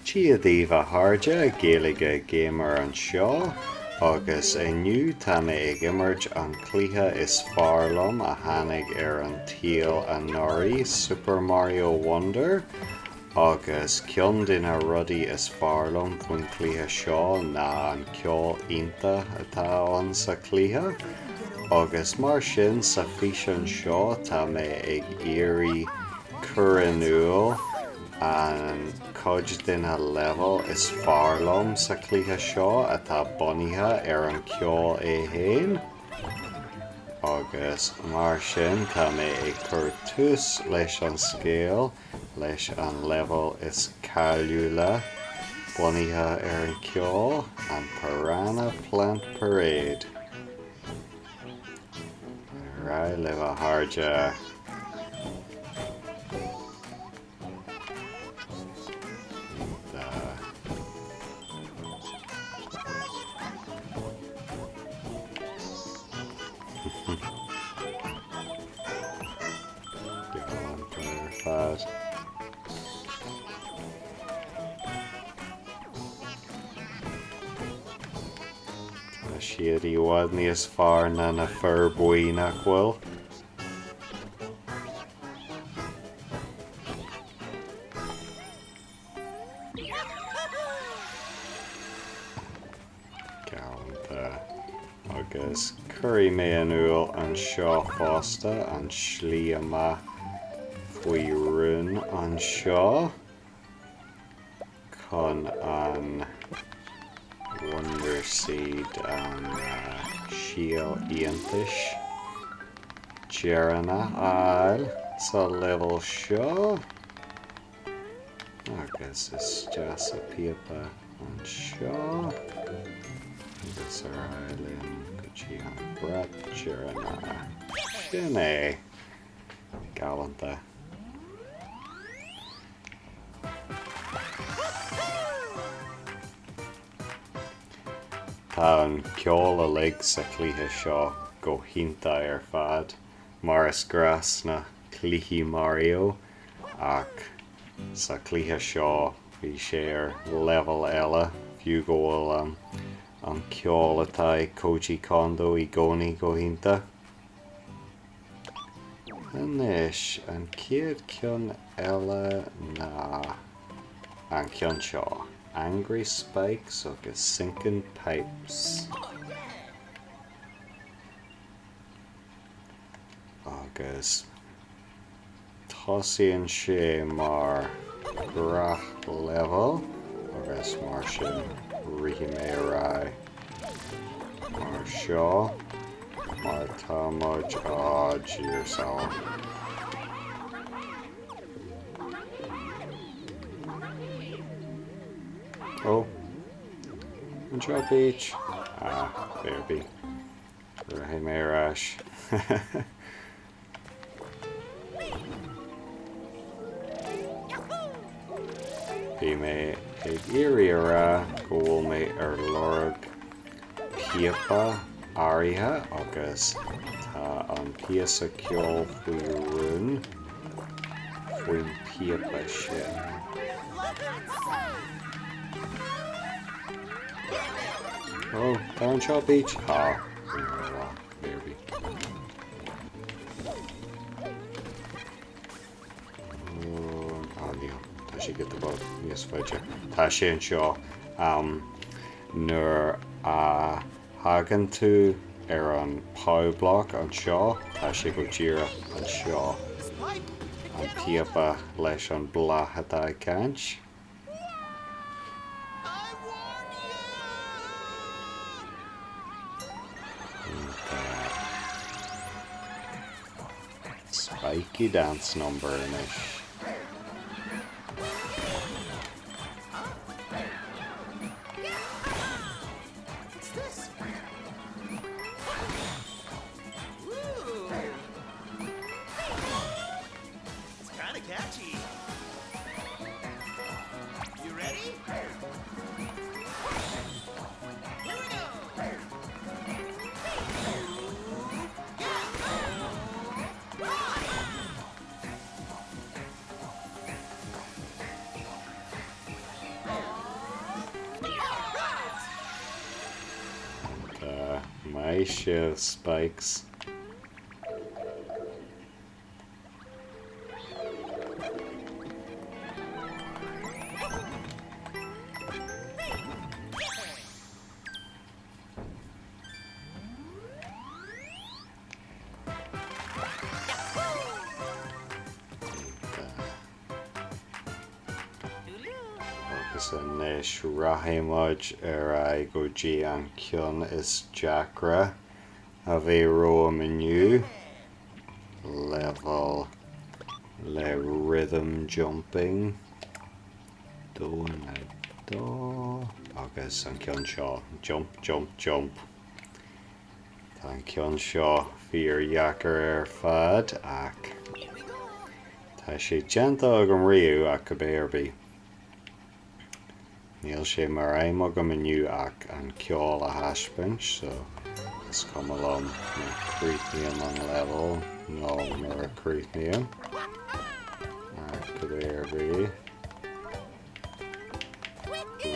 Giadíh a háirde Gaeilge gamer an seo, agus inniu tá mé ag imirt an cluiche is fearr a tháinig ar an tíl an nóirí Super Mario Wonder, agus ceann de na rudaí is fearr faoin cluiche seo ná an ceol ionta atá ann sa cluiche, agus mar sin sa fhís an seo tá mé ag iarraidh cuireanúil an cuid de na level is fearr sa cluiche seo atá bunaithe ar an ceol é féin, agus mar sin tá mé ag cur tús leis an scéal leis an level is ceolta bunaithe ar an ceol an Piranha Plant Parade. Right, le a háirde. Siad í bhád níos fearr na na fear buí nach bhfuil. Ceolta. Agus cuirí mé anúil an seo fásta an slí amach faoi rún an seo chun an Wonder Seed an síl íontais dearanna áil sa level seo, agus is just a píopa an seo, agus ar áilinn go dtí an brat dearanna sin é galanta. Tá an ceol a lig sa cluiche seo go hinnta ar fad, mar is gras na cluichí Mario, ach sa cluiche seo bhí sé ar level eile fiú go bhfuil an ceol atá ag Koji Kondo I gcónaí go hinnta. Inis an céad ceann eile ná an ceann seo. Angry Spikes agus Sinking Pipes. Agus tosaíonn sé mar grach level agus mar sin rithí mé rá mar seo mar támuid á ddír saoil. Oh, an seo beach. There be. Right, mé rais. Bhí mé ag iarraidh rá go bhfuil mé ar lorg píopa áirithe agus tá an píosa ceol faoi rún faoin píopa sin. Oh, down Shaw Beach. Ah, there we go. Oh, Neil. Tá sé get the boat. Yes, fudge. Tá sé an seo. Nuair a hagan tú ar an power block an seo, tá sé go ddíra an seo. An píopa leis an blatha atá ag caint. Spiky dance number in it. It's kind of catchy. You ready? Here we go. shiv spikes. Agus inis rathimid go dtí an cion is Jackra a bhí rom inniu level le rhythm jumping dó na dó agus an cion seo jump jump jump tá an cion seo fíor jacar fad ach tá sé genta agam riú ach go béirbí. Níl sé mar aimime go inniu ach an ceol a haispeint, so is cum along na críithníam an level nó mar a críithníam ach go béirbí.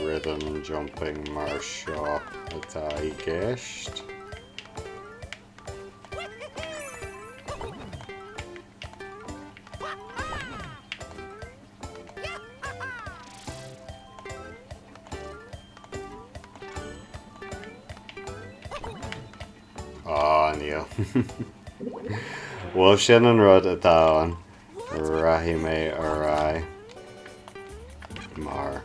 Rhythm jumping mar seo atá i gceist. Níl. Bhfuil sin an rud atá an raithí mé ar mar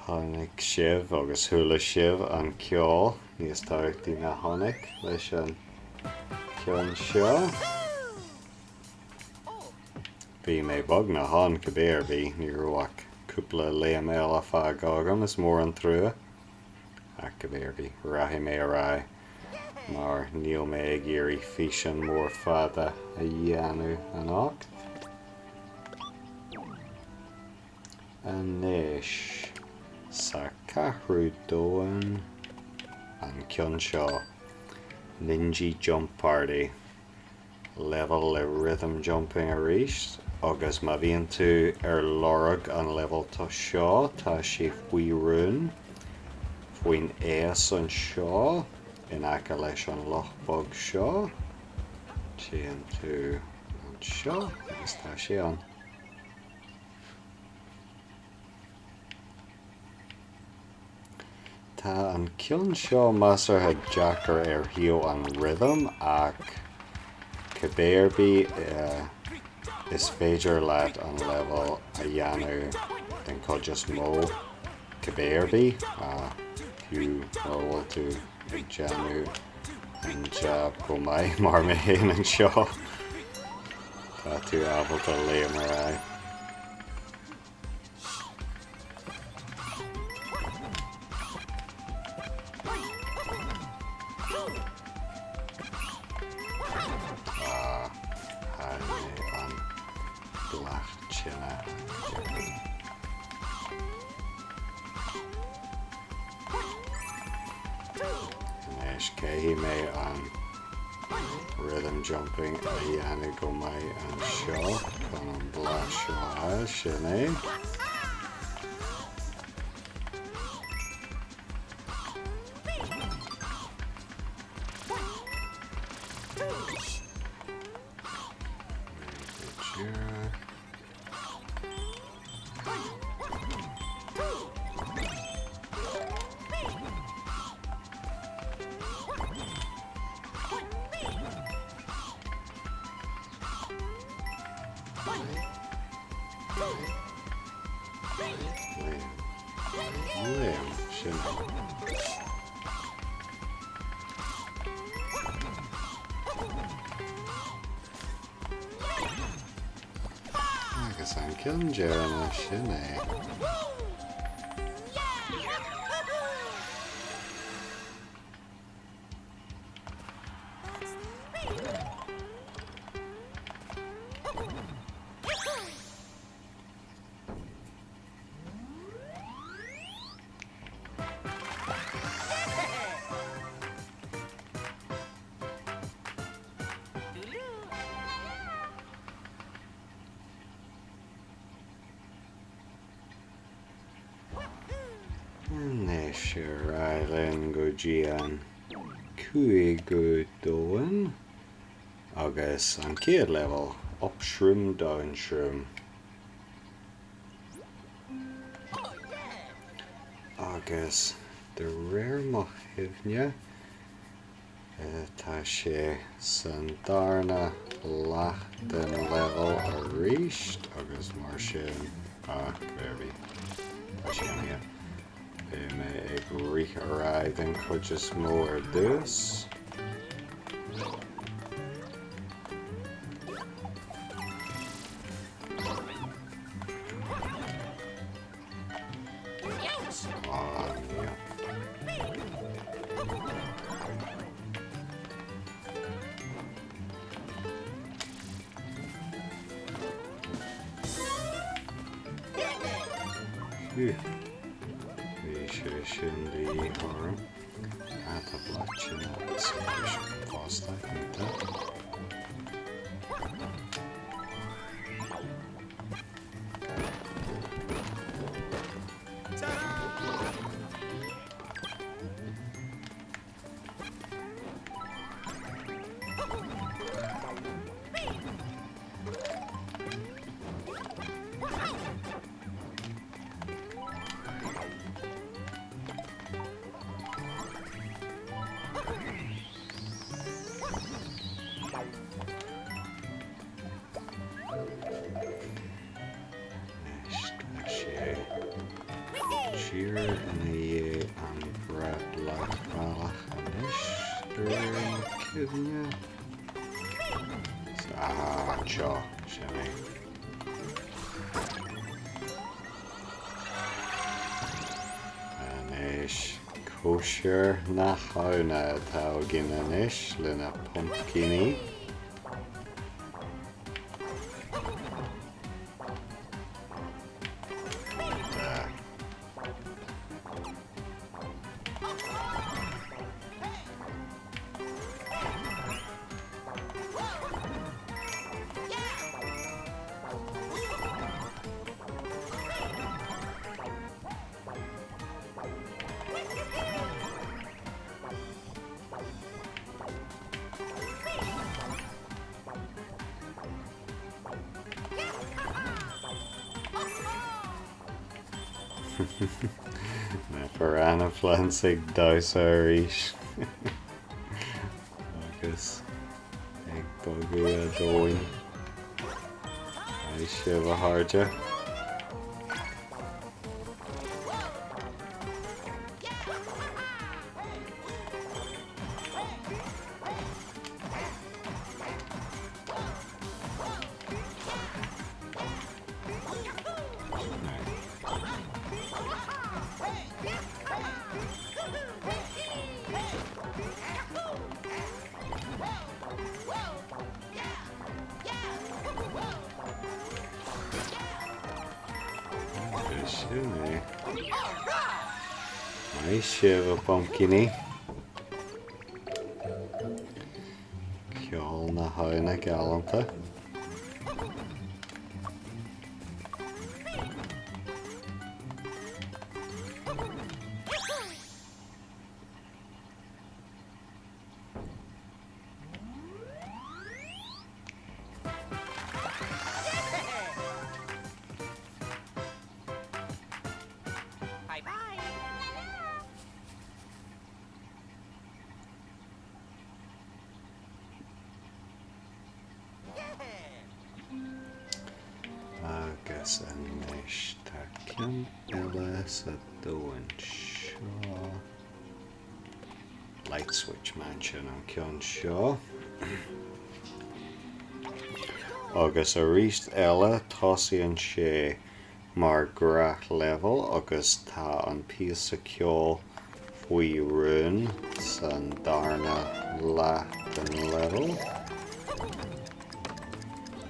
tháinig sibh agus thula sibh an ceol níos táirtí na tháinig leis an ceann seo. Bhí mé bag na hán go béirbí ní ruach cúpla leibhéil a fág agam is mór an trua. Ach go béirbí raithí mé mar níl mé ag iarraí físin mór fada a dhéanú an ácht. Anis sa cathrú dóin an cion seo Ninja Jump Party level le rhythm jumping arís agus má bhíonn tú ar lorg an level tá seo tá sé faoi rún faoin éas an seo in aice leis an lochbog seo. Téann tú an seo agus tá sé an. Tá an cion seo measartha Jackar ar thiú an rhythm ach go béirbí is féidir leat an level a dhéanú den conas mó go béirbí fiú bhfuil tú ag deanú an jab go mbeidh mar mé héana an seo. Tá tú ábalta léam mar céhí mé an rhythm jumping a dhéanú go mbeidh an seo chun an blas seo sin é. Agus an cion dearna sin é. Nice. Sirailen go Gian Kui go Doan agus an céad level up shroom down shroom agus de réir mo himne tá sé san darna leat den level a ríist agus mar sin gairbí tá sin here me ag rích ará den chuid mór ar dús Sin the arm at the blockchain solution fast like that. Cheer in a an bread like balach and ish during kidney. Jaw, Jimmy. And ish kosher na hauna tau ginan ish lina pumpkini. Na Piranha Plants ag daus arís agus ag bogu a dóin ag sibh a háide. Nice shiver pumpkiny. Ceol na hauna galanta. Agus anis tá ceann eile sa dóin seo. Light switch mansion an ceann seo. Agus a ríist eile tosaíonn sé mar grach level agus tá an píos a ceol faoi rún san darna leat an level.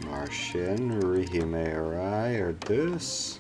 Mar sin rithí mé ará ar dús.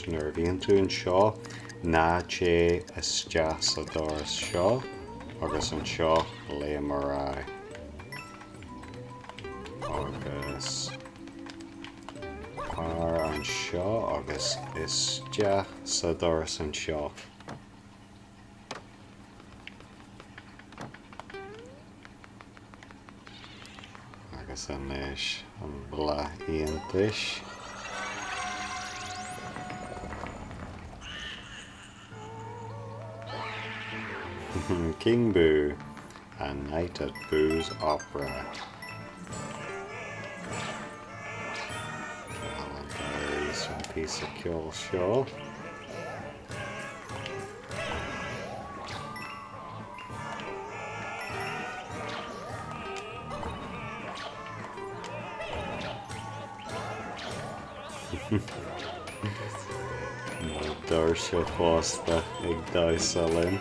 Nervíonn tú an seo ná sé isteach sa doras seo agus an seo lémarrá agus par an seo agus isteach sa doras an seo. Agus anis an bla íontais. King Boo, A Night at Boo's Opera. Diaries from Piece of Ceol Show. Dar seo fásta ag dáisalinn.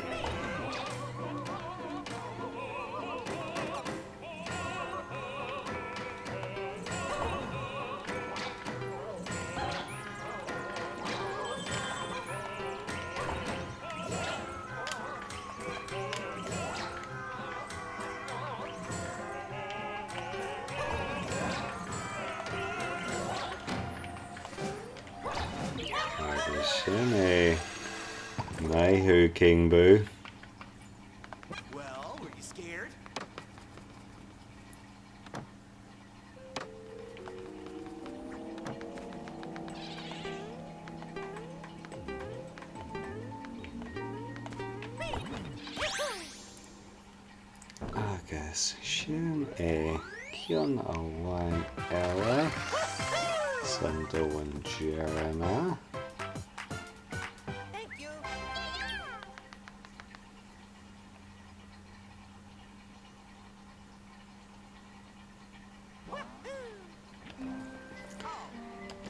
Sin é Naihu King Boo. Well, were you scared? Agus sin é Cian a bhain eile san dóin Jerana.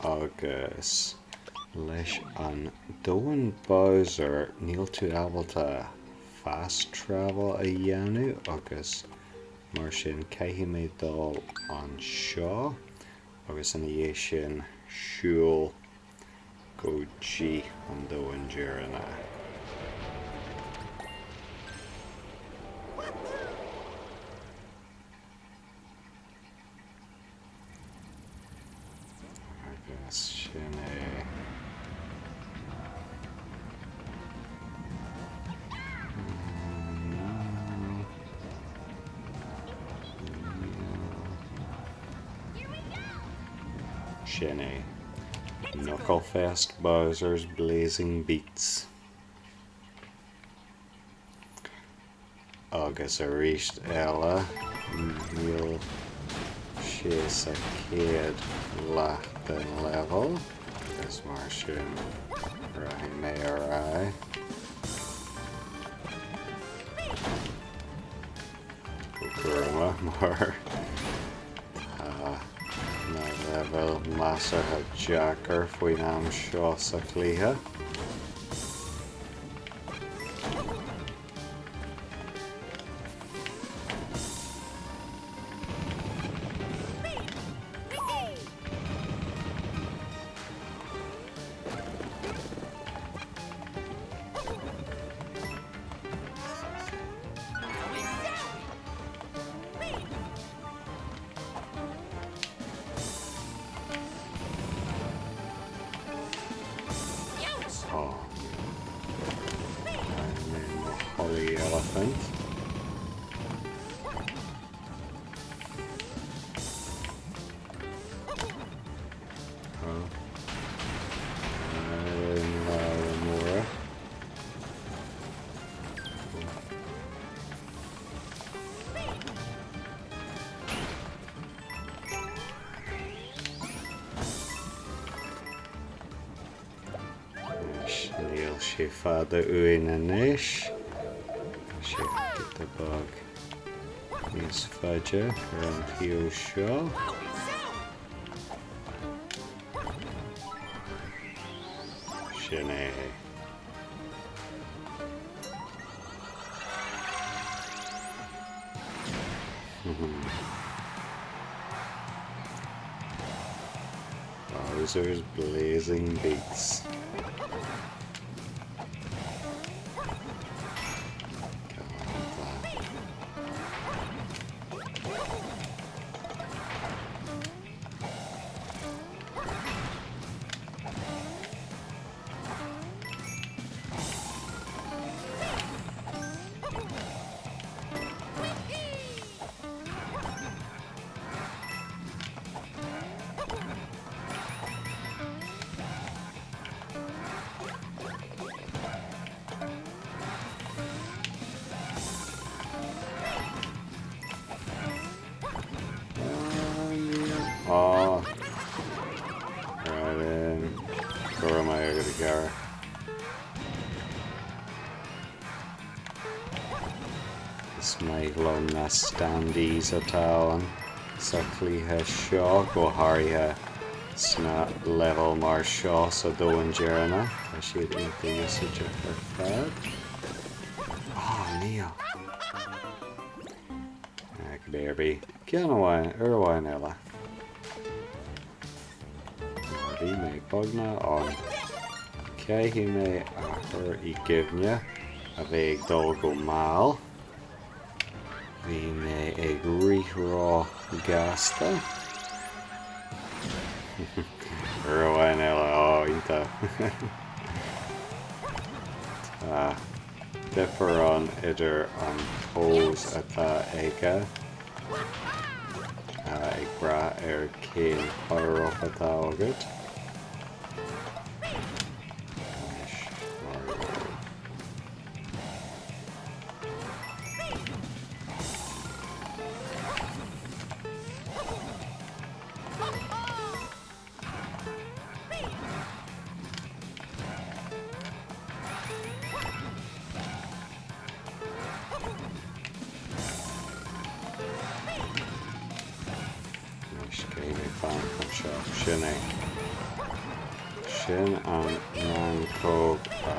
Agus leis an dóin Bowser níl tú ábalta fast travel a dhéanú agus mar sin caithfidh mé dul an seo agus in dhé sin siúil Koji Kondo an Jerana. Agus sin é sin é Knucklefest Bowser's Blazing Beats. Agus a ríist eile níl sé sa céad leat den level agus mar sin raibh mé ará. Gurma mar na level massathe Jackar faoin am seo sa chlutha. Oh, I'm in the Holly Elephant. Oh, I'm in Laramora. Níl sé fada uainn anois. Sé get the bug níos faide ar an taobh seo. Sin é. Bowser's Blazing Beats. fear. Is mai glom na standees atá sa cluiche seo go háirithe sna level mar seo sa dóin dearna tá siad ionta usage ar fad. Níl. Ag déirbí cean arháin eile. Bhí mé bogna an ceithí mé achar I gcimhne a bheith ag dul go máil. Bhí mé ag rithrá gasta. Arháin eile ionta. Tá differan idir an pose atá aige ag brath ar cén power-up atá agat. Sin an náncóg a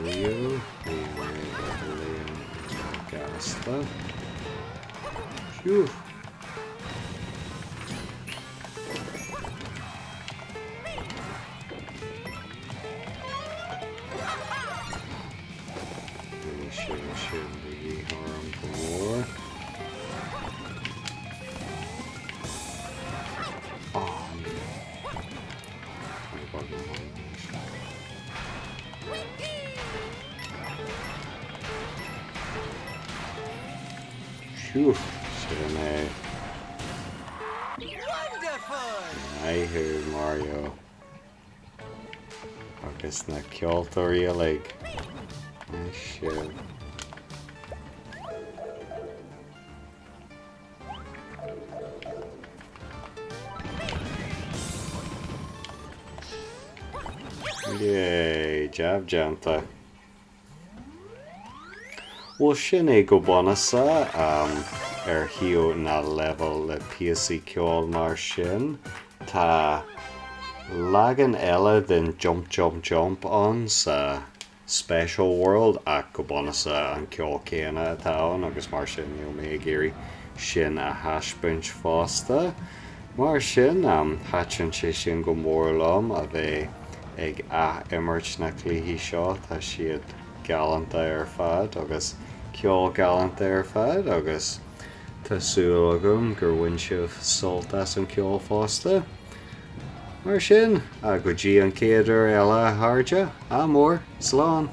riú bhí mé ag líon gasta. Phew! Sin bhí harm go mór. Phew, sin é. Naithú Mario. Agus na ceolta rialaigh. Sin. Yay, jab janta. Well, sin é go bonasa ar hiú na level le píosaí ceol mar sin. Tá lagan eile den jump an sa Special World ach go bonasa an ceol céanna atá ann agus mar sin mé géirí sin a haispunt fásta. Mar sin haitann sé sin go mór lom a bheith ag immert na cluichí seo tá siad galanta ar fad agus ceol galanta ar fad agus tásúil agam gur bhain sibh ceolta san ceol fásta. Mar sin a go dtí an céidir eile háirde, mór, slán.